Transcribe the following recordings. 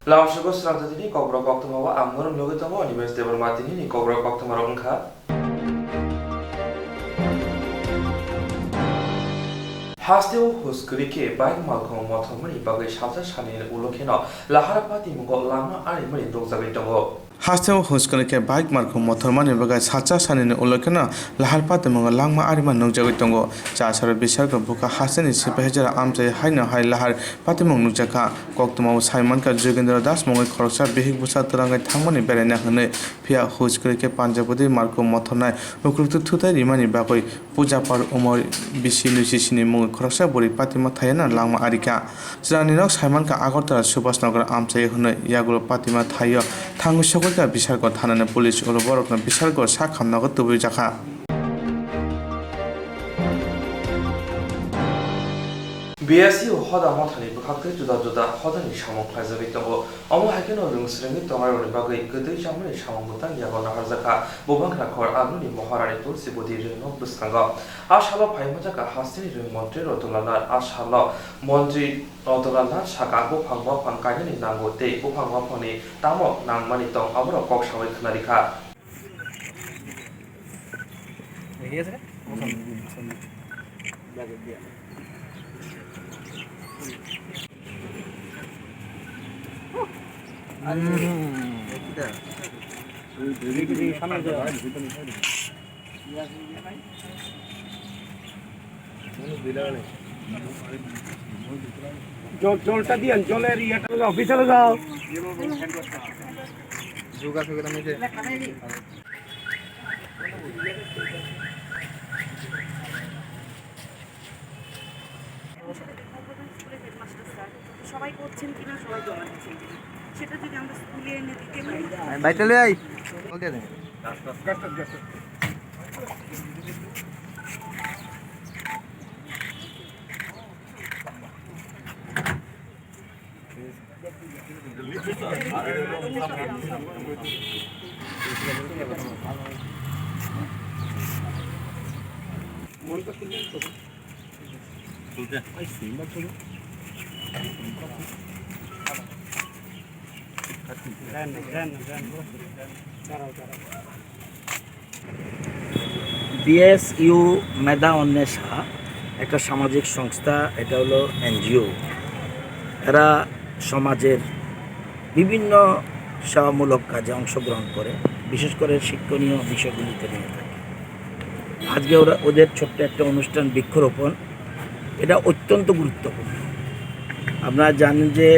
Langsung Swrangchati ni Kokborok Koktwma wa amnorom yogitamo University bermatini ni Kokborok Koktwma rongkha. Hasteo huskurike baik malkhong mothomani bagai salsa sanin ulokeno laharapati mugo lama ari mani dongjagai tongo. Hasteo huskurike baik malkhong mothomani bagai salsa sanin ulokeno laharapati mugo lama ari mani dongjagai tongo. Chasar bisarga buka hasteni sipahejara amjai haina hai lahar patimong nukjaka Koktwma Saimanka Jogendra Das mongai khoroksa behik busa torangai thangmani berena hne phia huskurike panjabodi malkhong mothonai ukruktu thutai rimani bagai puja par umor bisi luisi sini mongai khoroksa bori patima thayana langma arika jraninok Saimanka Agartala Subhasnagar amjai hne yagulo patima thayo thangu sokolka bisargo thanana police oloborokna bisargo sakhamnago tubu jaka. BSC hoda mothani bukhakte juda juda hodani samong khlaijagai tongo omo haikeno rungsrengni tongaroni bagai gotoi jamani samong butang yagona harjaka bobangra khor agnuni moharani tulsi bodi reno buskango ashalo phaimajaka hasteni reng montri rotulana ashalo montri rotulana saka bofangwa phangkaini nango te bofangwa phoni tamo nangmani tong abro kok sawai khnarikha জলটা দিয়ে জলের ইয়েটা যাও পিছনে যাও যোগা থেকে আমি যে সবাই করছেন কিনা সবাই জমা দিচ্ছেন কিনা সেটা যদি আমরা স্কুলে এনে দিতে পারি বাইটা লই আই ওকে দে মনটা খুলতে খুলতে আই সিম্বা খুলো BSU মেধা অন্বেষা একটা সামাজিক সংস্থা, এটা হলো এনজিও। এরা সমাজের বিভিন্ন সেবামূলক কাজে অংশগ্রহণ করে, বিশেষ করে শিক্ষণীয় বিষয়গুলিতে নিয়ে থাকে। আজকে ওদের ছোট্ট একটা অনুষ্ঠান বৃক্ষরোপণ, এটা অত্যন্ত গুরুত্বপূর্ণ। আপনারা জানেন যে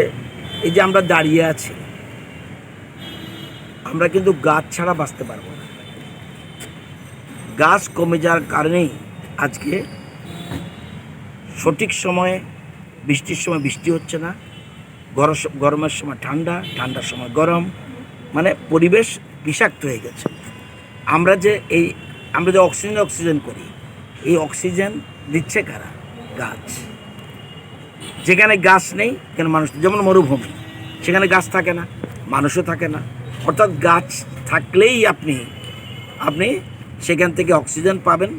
এই যে আমরা দাঁড়িয়ে আছি, আমরা কিন্তু গাছ ছাড়া বাঁচতে পারবো না। গাছ কমে যাওয়ার কারণেই আজকে সঠিক সময়ে বৃষ্টির সময় বৃষ্টি হচ্ছে না, গরমের সময় ঠান্ডা, ঠান্ডার সময় গরম, মানে পরিবেশ বিষাক্ত হয়ে গেছে। আমরা যে অক্সিজেন করি, এই অক্সিজেন দিচ্ছে কারা? গাছ। যেখানে গাছ নেই কেন মানুষ, যেমন মরুভূমি, সেখানে গাছ থাকে না, মানুষও থাকে না। অর্থাৎ গাছ থাকলেই আপনি সেখান থেকে অক্সিজেন পাবেন,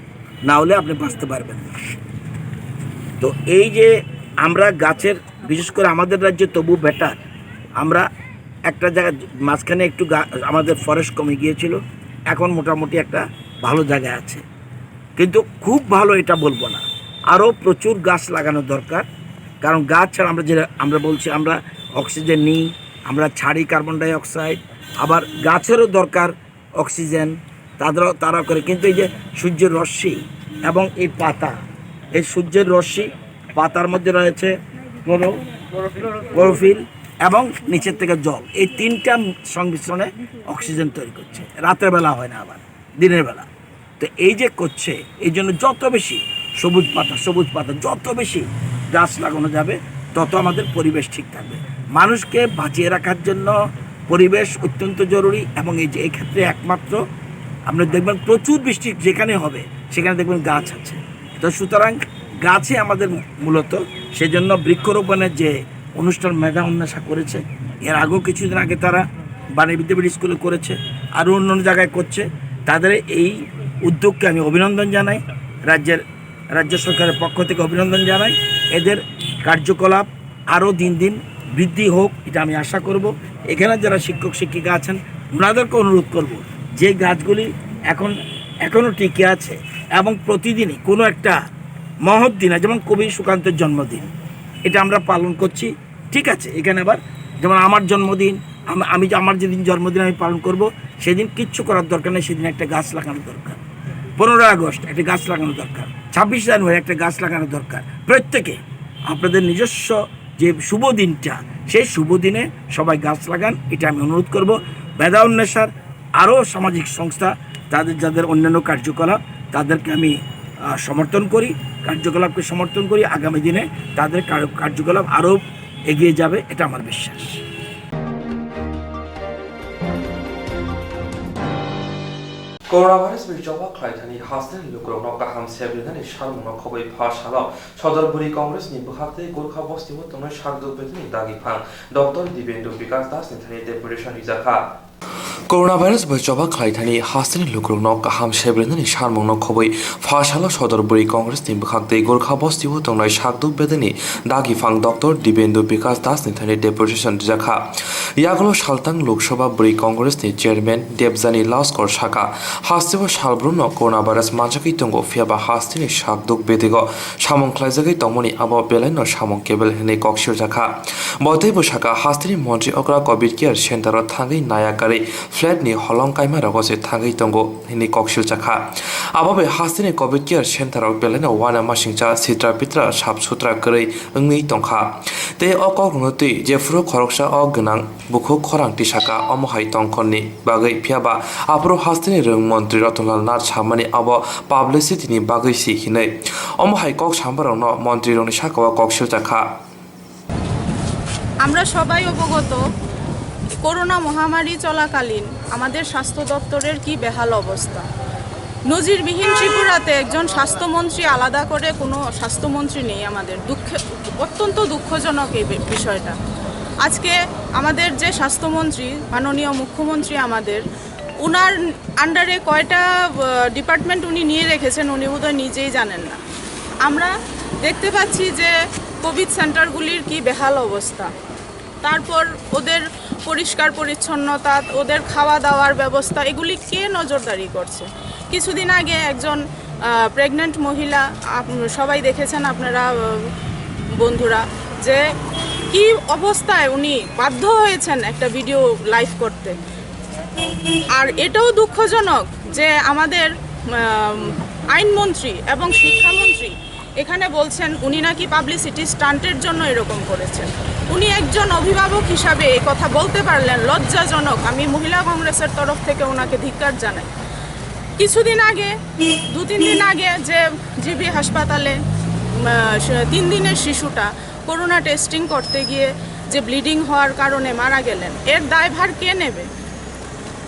না হলে আপনি বাঁচতে পারবেন না। তো এই যে আমরা গাছের, বিশেষ করে আমাদের রাজ্যে তবু বেটার, আমরা একটা জায়গায় মাঝখানে একটু আমাদের ফরেস্ট কমে গিয়েছিল, এখন মোটামুটি একটা ভালো জায়গায় আছে। কিন্তু খুব ভালো এটা বলবো না, আরও প্রচুর গাছ লাগানো দরকার। কারণ গাছ ছাড়া আমরা বলছি আমরা অক্সিজেন নিই, আমরা ছাড়ি কার্বন ডাই অক্সাইড, আবার গাছেরও দরকার অক্সিজেন, তারা করে। কিন্তু এই যে সূর্যের রশ্মি এবং এই পাতা, এই সূর্যের রশ্মি, পাতার মধ্যে রয়েছে ক্লোরোফিল এবং নিচের থেকে জল, এই তিনটা সংমিশ্রণে অক্সিজেন তৈরি করছে। রাতের বেলা হয় না, আবার দিনের বেলা। তো এই যে করছে, এই জন্য যত বেশি সবুজ পাতা যত বেশি গাছ লাগানো যাবে, তত আমাদের পরিবেশ ঠিক থাকবে। মানুষকে বাঁচিয়ে রাখার জন্য পরিবেশ অত্যন্ত জরুরি। এবং এই ক্ষেত্রে একমাত্র আপনি দেখবেন প্রচুর বৃষ্টি যেখানে হবে সেখানে দেখবেন গাছ আছে। তো সুতরাং গাছে আমাদের মূলত, সেজন্য বৃক্ষরোপণের যে অনুষ্ঠান মেধা অন্বেষা করেছে, এর আগেও কিছুদিন আগে তারা বাণী বিদ্যাপীঠ স্কুলে করেছে, আরও অন্য জায়গায় করছে। তাদের এই উদ্যোগকে আমি অভিনন্দন জানাই, রাজ্য সরকারের পক্ষ থেকে অভিনন্দন জানাই। এদের কার্যকলাপ আরও দিন দিন বৃদ্ধি হোক, এটা আমি আশা করব। এখানে যারা শিক্ষক শিক্ষিকা আছেন ওনাদেরকে অনুরোধ করব যে গাছগুলি এখনও টিকে আছে এবং প্রতিদিনই কোনো একটা মহৎ দিন, যেমন কবি সুকান্তের জন্মদিন, এটা আমরা পালন করছি, ঠিক আছে। এখানে আবার যেমন আমার জন্মদিন, আমার যেদিন জন্মদিন আমি পালন করব সেদিন কিচ্ছু করার দরকার নেই, সেদিন একটা গাছ লাগানো দরকার। 15 আগস্ট একটা গাছ লাগানো দরকার, 26 জানুয়ারি একটা গাছ লাগানো দরকার। প্রত্যেকে আপনাদের নিজস্ব যে শুভ দিনটা, সেই শুভ দিনে সবাই গাছ লাগান, এটা আমি অনুরোধ করব। মেধা উন্মেষার আরও সামাজিক সংস্থা তাদের যাদের অন্যান্য কার্যকলাপ তাদেরকে আমি কার্যকলাপকে সমর্থন করি। আগামী দিনে তাদের কার্যকলাপ আরও এগিয়ে যাবে, এটা আমার বিশ্বাস। Coronavirus berjawab kelahiran hasil lukrok kaham sebelah ni syarat menokoi pasal Saudara Buri Kongres ni berhati Gorkha Bos Timur Tengah syarat betulnya dagi pang Dr. Dibendu Vikas Das ni thani deputation izaka Coronavirus berjawab kelahiran hasil lukrok kaham sebelah ni syarat menokoi pasal Saudara Buri Kongres ni berhati Gorkha Bos Timur Tengah syarat betulnya dagi pang Dr. Dibendu Vikas Das ni thani deputation izaka Yagulo Shaltang Lok Sabha Buri Kongres ni Chairman Debjani Laskor Shaka Hastibo Shalbruno Coronavirus Manjaki Tongo Fiaba Hastini Shakduk Bedigo Shamong Klazagi Tomoni Abo Beleno Shamong Kebel Hene Kokshir Jaka Botebo Shaka Hastini Montri Okra Covid Care Center Tangi Nayakari Flat ni Holong Kaima Ragose Tangi Tongo Hene Kokshir Jaka Ababe Hastini Covid Care Center Beleno Wana Mashingcha Sitra Pitra Shap Sutra Kari Ngi Tongka Te Okok Nuti Jeffro Koroksha Ognang Buku Korang Tishaka Omohai Tongkoni Bagai Piaba Apro Hastini মন্ত্রী রতনলাল নাথ সামানি আব publicity নি বাগৈসি হিনে অমহাই cock সাম্বারন মন্ত্রী রনি সাকাওয়া ককশিল জাখা আমরা সবাই অবগত corona মহামারী চলাকালীন আমাদের স্বাস্থ্য দপ্তরের কি বেহাল অবস্থা। নজিরবিহীন ত্রিপুরাতে একজন স্বাস্থ্যমন্ত্রী আলাদা করে কোনো স্বাস্থ্যমন্ত্রী নেই। আমাদের অত্যন্ত দুঃখজনক এই বিষয়টা। আজকে আমাদের যে স্বাস্থ্যমন্ত্রী মাননীয় মুখ্যমন্ত্রী আমাদের উনার আন্ডারে কয়টা ডিপার্টমেন্ট উনি নিয়ে রেখেছেন উনি বোধহয় নিজেই জানেন না। আমরা দেখতে পাচ্ছি যে কোভিড সেন্টারগুলির কি বেহাল অবস্থা, তারপর ওদের পরিষ্কার পরিচ্ছন্নতা, ওদের খাওয়া দাওয়ার ব্যবস্থা, এগুলি কে নজরদারি করছে। কিছুদিন আগে একজন প্রেগন্যান্ট মহিলা, সবাই দেখেছেন আপনারা বন্ধুরা, যে কি অবস্থায় উনি বাধ্য হয়েছেন একটা ভিডিও লাইভ করতে। আর এটাও দুঃখজনক যে আমাদের আইনমন্ত্রী এবং শিক্ষামন্ত্রী এখানে বলছেন উনি নাকি পাবলিসিটি স্টান্টের জন্য এরকম করেছেন। উনি একজন অভিভাবক হিসাবে এই কথা বলতে পারলেন, লজ্জাজনক। আমি মহিলা কংগ্রেসের তরফ থেকে ওনাকে ধিক্কার জানাই। কিছুদিন আগে 2-3 দিন আগে যে জিবি হাসপাতালে 3 দিনের শিশুটা করোনা টেস্টিং করতে গিয়ে যে ব্লিডিং হওয়ার কারণে মারা গেলেন, এর দায়ভার কে নেবে?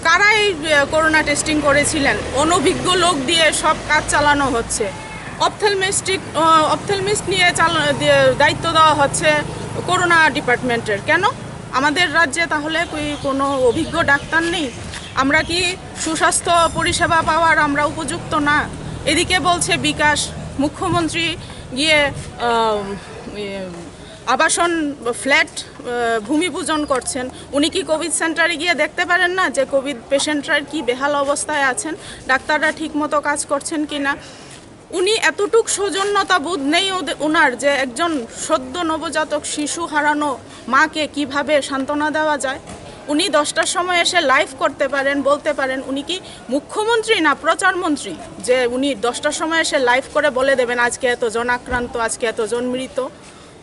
কারা এই করোনা টেস্টিং করেছিলেন? অনভিজ্ঞ লোক দিয়ে সব কাজ চালানো হচ্ছে। অপথেলমিস্ট নিয়ে দায়িত্ব দেওয়া হচ্ছে করোনা ডিপার্টমেন্টের। কেন আমাদের রাজ্যে তাহলে কোনো অভিজ্ঞ ডাক্তার নেই? আমরা কি সুস্বাস্থ্য পরিষেবা পাওয়ার আমরা উপযুক্ত না? এদিকে বলছে বিকাশ, মুখ্যমন্ত্রী গিয়ে আবাসন ফ্ল্যাট ভূমি পূজন করছেন। উনি কি কোভিড সেন্টারে গিয়ে দেখতে পারেন না যে কোভিড পেশেন্টরা কি বেহাল অবস্থায় আছেন, ডাক্তাররা ঠিকমতো কাজ করছেন কি না? উনি এতটুক সৌজন্যতা বোধ নেই ওনার যে একজন সদ্য নবজাতক শিশু হারানো মাকে কিভাবে সান্ত্বনা দেওয়া যায়। উনি 10টার সময় এসে লাইভ করতে পারেন, বলতে পারেন। উনি কি মুখ্যমন্ত্রী না প্রচারমন্ত্রী যে উনি 10টার সময় এসে লাইভ করে বলে দেবেন আজকে এতজন আক্রান্ত, আজকে এতজন মৃত?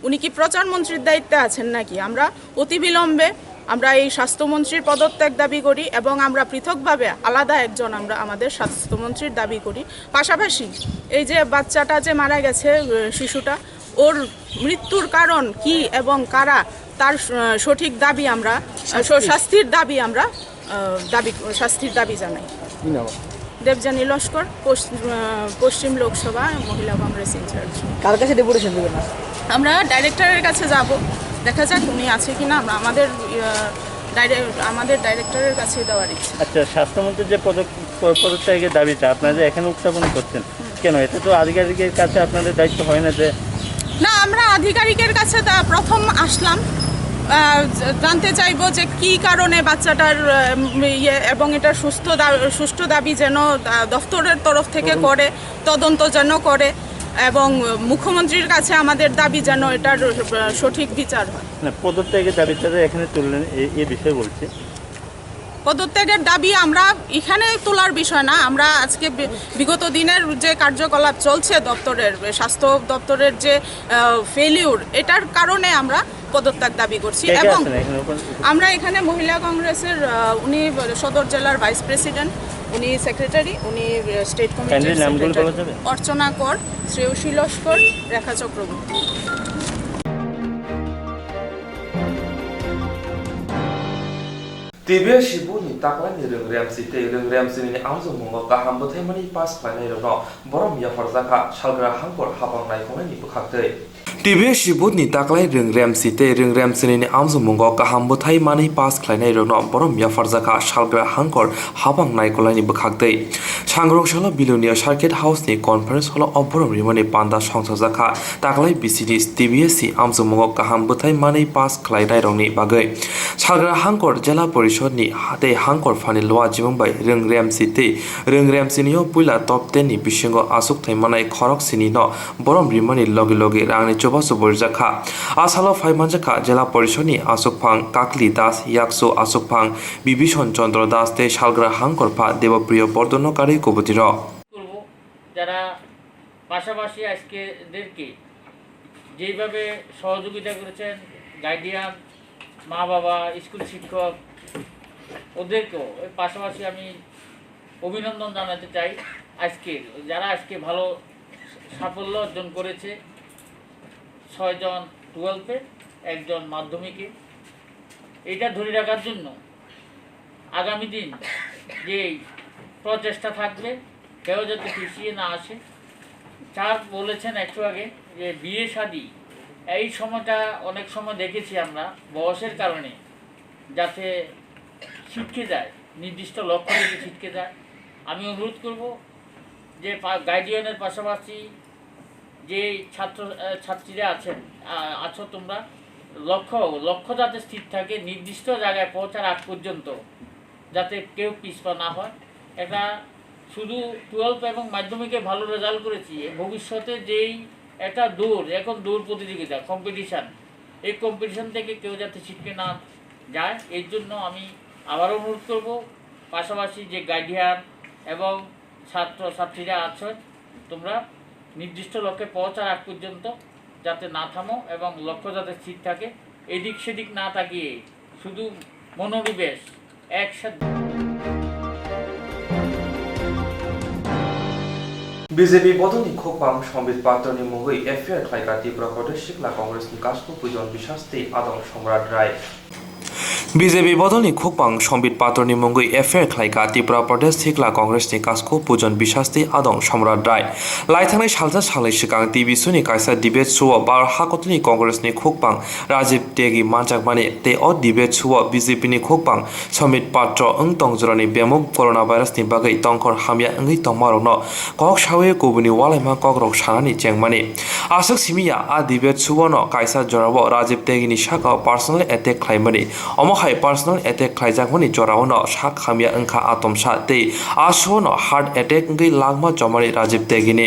উনি কি প্রচারমন্ত্রীর দায়িত্বে আছেন নাকি? আমরা অতিবিলম্বে আমরা এই স্বাস্থ্যমন্ত্রীর পদত্যাগ দাবি করি এবং আমরা পৃথকভাবে আলাদা একজন আমরা আমাদের স্বাস্থ্যমন্ত্রীর দাবি করি। পাশাপাশি এই যে বাচ্চাটা যে মারা গেছে শিশুটা, ওর মৃত্যুর কারণ কি এবং কারা, তার সঠিক দাবি আমরা শাস্তির দাবি জানাই। দেবযানী লস্কর, পশ্চিম লোকসভা মহিলা কংগ্রেস ইনচার্জ। কার কাছে ডেপুটেশন দেবেন? আমরা ডাইরেক্টরের কাছে যাব, দেখা যাক উনি আছে কিনা। আমরা আমাদের ডাইরেক্টরের কাছে দেওয়ার ইচ্ছা। আচ্ছা, স্বাস্থ্যমন্ত্রীর যে পদত্যাগের দাবিটা আপনারা এখানে উত্থাপন করছেন কেন? এটা তো আধিকারিকের কাছে আপনাদের দায়িত্ব হয় না? যে না, আমরা আধিকারিকের কাছে প্রথম আসলাম, জানতে চাইবো যে কি কারণে বাচ্চাটার এবং এটা সুষ্ঠু দাবি যেন দফতরের তরফ থেকে করে, তদন্ত যেন করে, এবং মুখ্যমন্ত্রীর কাছে আমাদের দাবি যেন এটার সঠিক বিচার হয়। না, পদত্যাগের দাবিটা এখানে তুললেন, এই বিষয়ে বলছে। পদত্যাগের দাবি আমরা এখানে তোলার বিষয় না, আমরা আজকে বিগত দিনের যে কার্যকলাপ চলছে দপ্তরের, স্বাস্থ্য দপ্তরের যে ফেলিউর, এটার কারণে আমরা পদত্যাগ দাবি করছি। এবং আমরা এখানে মহিলা কংগ্রেসের উনি সদর জেলার ভাইস প্রেসিডেন্ট, উনি সেক্রেটারি, উনি স্টেট কমিটির সেক্রেটারি অর্চনা কর, শ্রেয়সী লস্কর, রেখা Chakraborty. TBS Shibuni taklani röngrem site röngrem sini amzo mungo kaham bothai mani pas khlai no borom ya farzaka shalgra hangkor habang nai khonai ni bukhaktei TBS Shibuni taklai röngrem site röngrem sini amzo mungo kaham bothai mani pas khlai nai no borom ya farzaka shalgra hangkor habang nai khonai ni bukhaktei Sangrong shala bilonia circuit house ni conference hall of borom rimani panda songsajaka taklai BCD TBS amzo mungo kaham bothai mani pas khlai nai rongni bagai shalgra hangkor jela ni hate hangkor fani loa jibong bai röngrem site röngrem sinio puila top 10 ni bisingo asuk thaimanai khorok sini no borom rimani logi logi rangni choba sobor jakha asalo phaimanjaka jela porishod ni asuk phang kakli das yakso asuk phang bibishon chandra das te shalgra hangkor pha debapriyo bordonokari kobutiro করব যারা পাশাপাশি আজকেদেরকে যেভাবে সহযোগিতা করেছেন, guardian, মা বাবা, school শিক্ষক, ওদেরকেও এর পাশাপাশি আমি অভিনন্দন জানাতে চাই। যারা আজকে ভালো সাফল্য অর্জন করেছে, 6 জন 12-এ, 1 জন মাধ্যমিকে, এইটা ধরে রাখার জন্য আগামী দিন যে প্রচেষ্টা থাকবে, কেউ যাতে পিছিয়ে না আসে। স্যার বলেছেন একটু আগে যে বিয়ে শাদী এই সময়টা অনেক সময় দেখেছি আমরা বয়সের কারণে যাতে ছিটকে যায়, নির্দিষ্ট লক্ষ্য থেকে ছিটকে যায়। আমি অনুরোধ করব যে গার্ডিয়ানের পাশাপাশি যে ছাত্রীরা আছো তোমরা লক্ষ্য যাতে স্থির থাকে, নির্দিষ্ট জায়গায় পৌঁছার আগ পর্যন্ত যাতে কেউ পিছপা না হয়। এটা শুধু 12 এবং মাধ্যমিকে ভালো রেজাল্ট করেছি, ভবিষ্যতে যেই একটা এখন দৌড় প্রতিযোগিতা, কম্পিটিশান, এই কম্পিটিশান থেকে কেউ যাতে ছিটকে না যায়, এর জন্য আমি আবারও অনুরোধ করব। পাশাপাশি যে গার্ডিয়ান এবং ছাত্রছাত্রীরা আছেন, তোমরা নির্দিষ্ট লক্ষ্যে পৌঁছার আগ পর্যন্ত যাতে না থামো এবং লক্ষ্য যাতে স্থির থাকে, এদিক সেদিক না তাকিয়ে শুধু মনোনিবেশ একসাথে। BJP bodoni khopang sombit patroni mugui affair thaika Tripura Pradesh Sikla Congress ni kasku pujon bishasti adong somrat rai BJP bodoni khopang sombit patroni mugui affair thaika Tripura Pradesh Sikla Congress ni kasku pujon bishasti adong somrat rai laithanai salja salai sikang TBS ni kaisa debate show bar hakotni Congress ni khopang Rajiv Tegi manjakmani te o debate show BJP ni khopang sombit patro ongtongjorani bemuk coronavirus ni bagai tongkor hamya ngi tongmarokno kok sawe kubuni walaima kokrok sanani chengmani asuk simia a debate subono kaisa jorabo Rajiv Tegi ni saka personal attack khlaimani omohai personal attack khlaijakmani joraono sak hamya engkha atomsa te asono heart attack ngi langma jomani Rajiv Tegi ni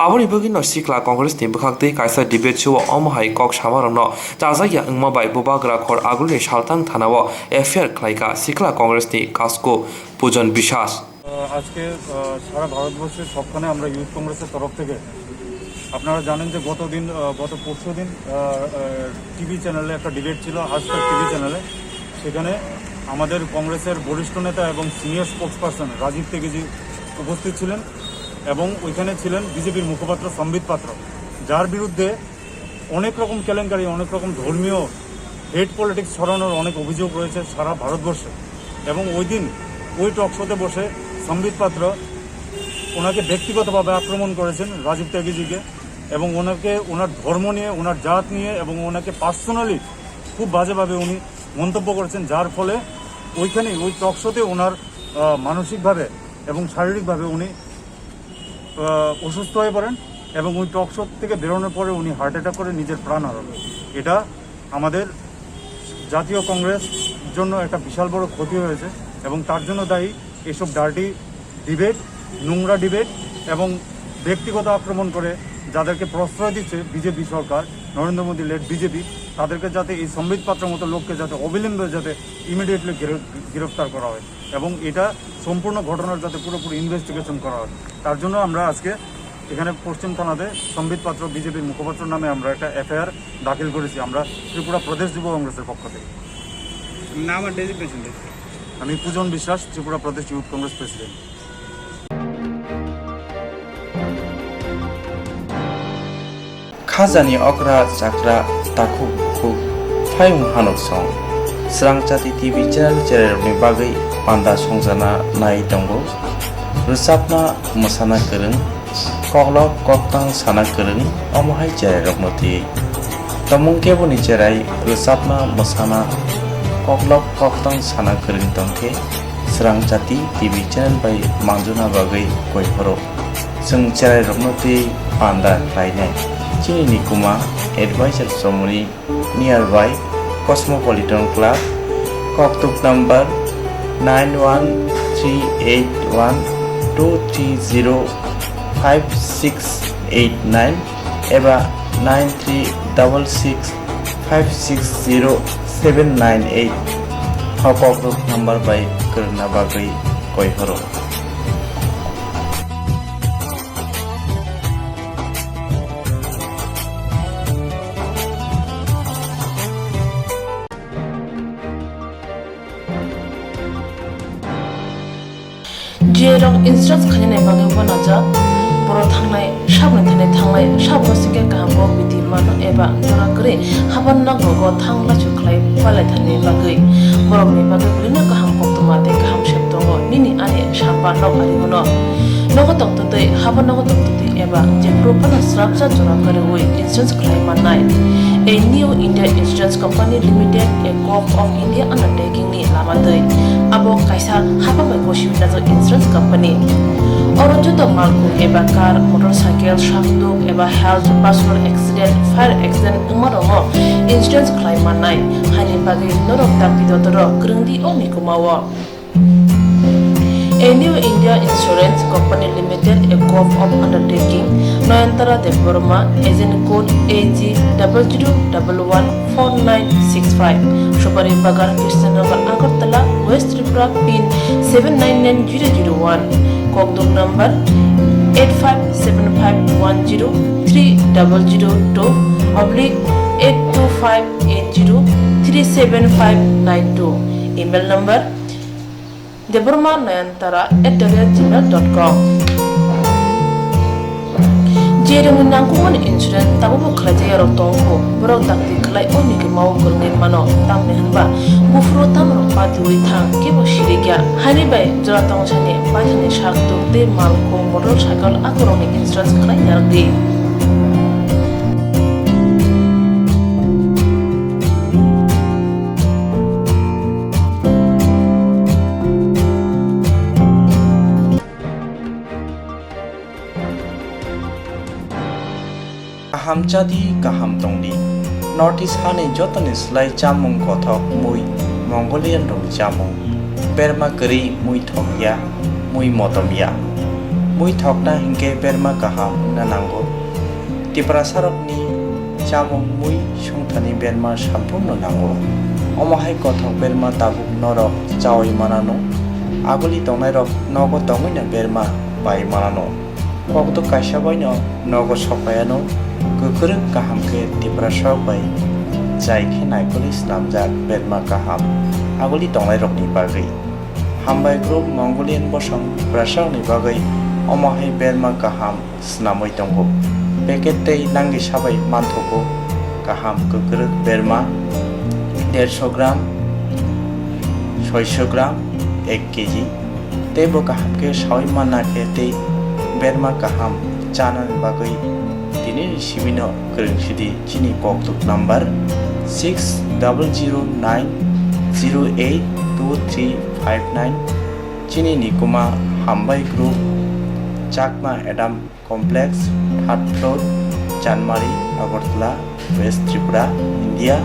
aboni bugino Sikla Congress ni bukhakte kaisa debate subo omohai kok samarokno chajaya engma bai bubagra khor agulni saltang thanao affair khlaika Sikla Congress ni kasko pujon bishas আজকে সারা ভারতবর্ষের সবখানে আমরা youth কংগ্রেসের তরফ থেকে, আপনারা জানেন যে গত পরশু দিন টিভি চ্যানেলে একটা ডিবেট ছিল, হাসপাতাল টিভি চ্যানেলে। সেখানে আমাদের কংগ্রেসের বরিষ্ঠ নেতা এবং সিনিয়র স্পোক্সপারসন রাজীব তেগিজি উপস্থিত ছিলেন এবং ওইখানে ছিলেন বিজেপির মুখপাত্র সম্বিত পাত্র, যার বিরুদ্ধে অনেক রকম কেলেঙ্কারি, অনেক রকম ধর্মীয় হেট পলিটিক্স ছড়ানোর অনেক অভিযোগ রয়েছে সারা ভারতবর্ষে। এবং ওই দিন ওই টক শোতে বসে সম্বিত পাত্র ওনাকে ব্যক্তিগতভাবে আক্রমণ করেছেন রাজীব ত্যাগীজিকে, এবং ওনার ধর্ম নিয়ে, ওনার জাত নিয়ে এবং ওনাকে পার্সোনালি খুব বাজেভাবে উনি মন্তব্য করেছেন, যার ফলে ওই টক শোতে ওনার মানসিকভাবে এবং শারীরিকভাবে উনি অসুস্থ হয়ে পড়েন এবং ওই টক শো থেকে বেরোনোর পরে উনি হার্ট অ্যাটাক করে নিজের প্রাণ হারান। এটা আমাদের জাতীয় কংগ্রেস জন্য একটা বিশাল বড় ক্ষতি হয়েছে এবং তার জন্য দায়ী এসব ডার্টি ডিবেট, নোংরা ডিবেট এবং ব্যক্তিগত আক্রমণ করে যাদেরকে প্রশ্রয় দিচ্ছে বিজেপি সরকার, নরেন্দ্র মোদী লেড বিজেপি, তাদেরকে যাতে এই সম্বিত পাত্রের মতো লোককে যাতে অবিলম্বে যাতে ইমিডিয়েটলি গ্রেফতার করা হয় এবং এটা সম্পূর্ণ ঘটনার যাতে পুরোপুরি ইনভেস্টিগেশন করা হয়। তার জন্য আমরা আজকে এখানে পশ্চিম থানাতে সম্বিত পাত্র বিজেপির মুখপাত্র নামে আমরা একটা এফআইআর দাখিল করেছি আমরা ত্রিপুরা প্রদেশ যুব কংগ্রেসের পক্ষ থেকে। নাম আর ডেজিগনেশন। আমি পূজন বিশ্বাস, ত্রিপুরা প্রদেশ youth Congress president. Khazani okra chakra taku khu phayung hanok song Swrangchati TV channel ni bagai panda songjana nai tongo rusapna musana kereng koklok koktang sana kereng omohai channel roknoti tomung keboni cherai rusapna musana koklok koktang sana kereng tongke Swrangchati TV channel by manjuna bagai koihoro sung cherai roknoti panda klaine Chini Nikuma Advisor Somoni nearby Cosmopolitan Club Koktwma number 91382305689 eba 9366560798 Koktwma number by Karna Bagai Koihoro Jerong instructs khanine bagai banaja boro thangnai sabne thane thangnai sabno sike kaham bo biti mano eba jora kre haban na gogo thangla chuklai palai thane bagai borok ni bagai bulina kaham koktwma te kaham sheptongo nini ane sapa nok ari mono nogo toktote haban nogo toktote eba je propana structure jora kare oi insurance claim manai a new India Insurance Company Limited a corp of India undertaking ni lamadai abo kaisa haba mai koshibina jo insurance company oronjo to malku eba car motorcycle shakduk eba health personal accident fire accident umarongo insurance claim manai hani bagi norok tapidotoro krungdi oni kumawo A new India Insurance Company Limited, a corp of undertaking, Noyantara de Burma, agent code AG00114965, Shobari Bagar, Krishnagar, Agartala, West Tripura, PIN 799001, Koktwma number 8575102/82580375592, email number deburma9antara@gmail.com Jerung nangkuman insurance tabu buklaja yaro tongko borok takti klai oni ke mau kurngin mano tamne hanba bufro tamro pati uri thang ke bo shirigya hani bai jora tong chane pathani shakto te malko motorcycle akoroni insurance klai yardi Kaham jadi kaham tongdi Northeast hani jotoni slai chamung kothok mui Mongolian rong chamung Berma keri mui thokya mui motomya mui thokna hingke berma kaham nanango Tiprasarok ni chamung mui sungthani berma sampurno nango Omohai kothok berma tabuk norok chawai manano Aguli tongnai rok nogo tongina berma bai manano Kokto kaishabaino nogo sopayano Kukurung kaham ke tiprasok bai Jai ke naikuli slamjak berma kaham Aguli tonglai rok ni bagai Hambai group Mongolian bosong prasok ni bagai Omohai berma kaham snamoi tonggo Peket tei nangi sabai mantoko Kaham kukurung berma 150 gram 600 gram 1 kg Tebo kaham ke sawi mana ke tei berma kaham chanan bagai Tini Shibino Kurungshidi Chini Koktwma number 6009082359 Chini Nikuma Hambai Group Chakma Adam Complex 3rd floor Janmari Agartala West Tripura India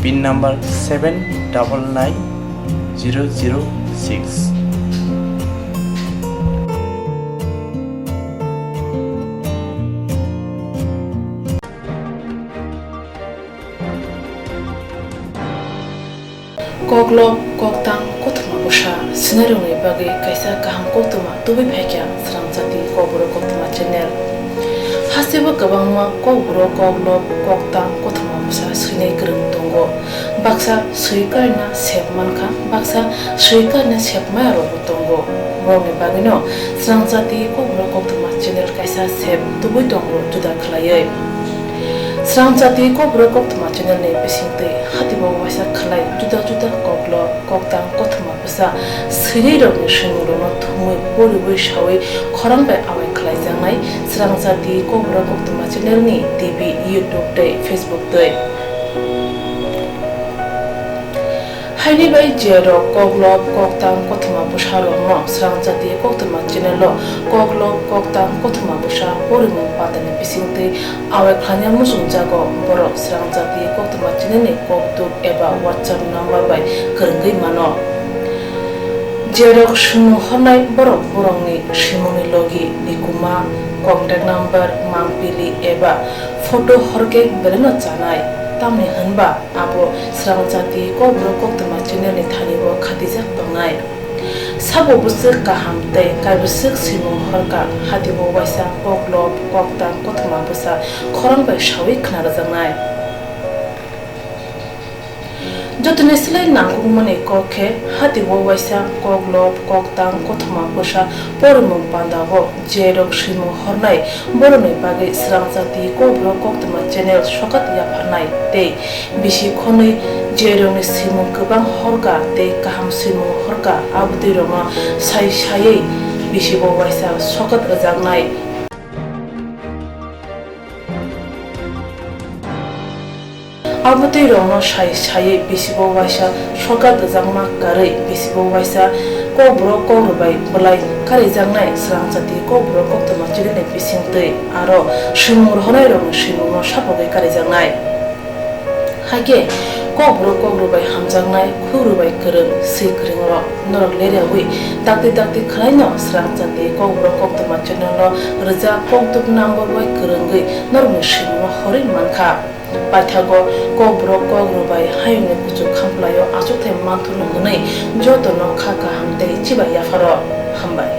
pin number 799006। Koklop koktang Koktwma busa sinarungni bagi kaisa kaham Koktwma tubi phekya Swrangchati Kokborok Koktwma channel hasiba kabangma Kokborok koklop koktang Koktwma busa sinai kereng tongo baksa suikarna sepmanka baksa suikarna sepmayaro tongo morni bagino Swrangchati Kokborok Koktwma channel kaisa sep tubi tongo juda khalayai Swrangchati Kokborok Koktwma channel ni bisingte hatibo wasa khalai juda koklo koktang Koktwma busa sirei rokni shingurno thumui boriwi shawi khorangbai awai khalai jangnai Swrangchati Kokborok Koktwma channel ni TV YouTube tei Facebook tei haini bai jero koklop koktang Koktwma busa rokno Swrangchati Koktwma channel lo koklop koktang Koktwma busa borimu patani bisingte awai khlanya musung jago borok Swrangchati Koktwma channel ni koktuk eba WhatsApp number bai kerenggai mano jerok sumu honai borok borongni simuni logi nikuma contact number mangpili eba photo horke beleno janai tamni hanba abo Swrangchati Kokborok Koktwma channel ni thanibo khatijak tongnai sabo busuk kaham tei kaibusuk simung horka hatibo waisa koklop koktang Koktwma busa khorangbai shawi khnarajangnai jotone silai nangungmani kokhe hatibo waisa koklop koktang Koktwma busa pormung pandago jerok simung hornai boroni bagi Swrangchati Kokborok Koktwma channel sokat yaphanai tei bisi khonui jeroni simung kubang horka tei kaham simung horka abudi roma sai bisi bo waisa sokat rajangnai abudi roma sai bisi bo waisa sokat rajangma karai bisi bo waisa Kokborok kokrubai bulai kari jangnai Swrangchati Kokborok Koktwma channel ni bisingtei aro simung honai rong simung sapogai kari jangnai hake Kokborok kokrubai hamjangnai khurubai kereng sikrengro norok lerewi dakti khlaino Swrangchati Kokborok Koktwma channel lo rja koktuk number bai kerengai normi simung horin mankha paithago Kokborok kokrubai hayne kuchu khamplayo achukthai manthunu hwnai jotono khaka hamtei chiba yafaro hambai।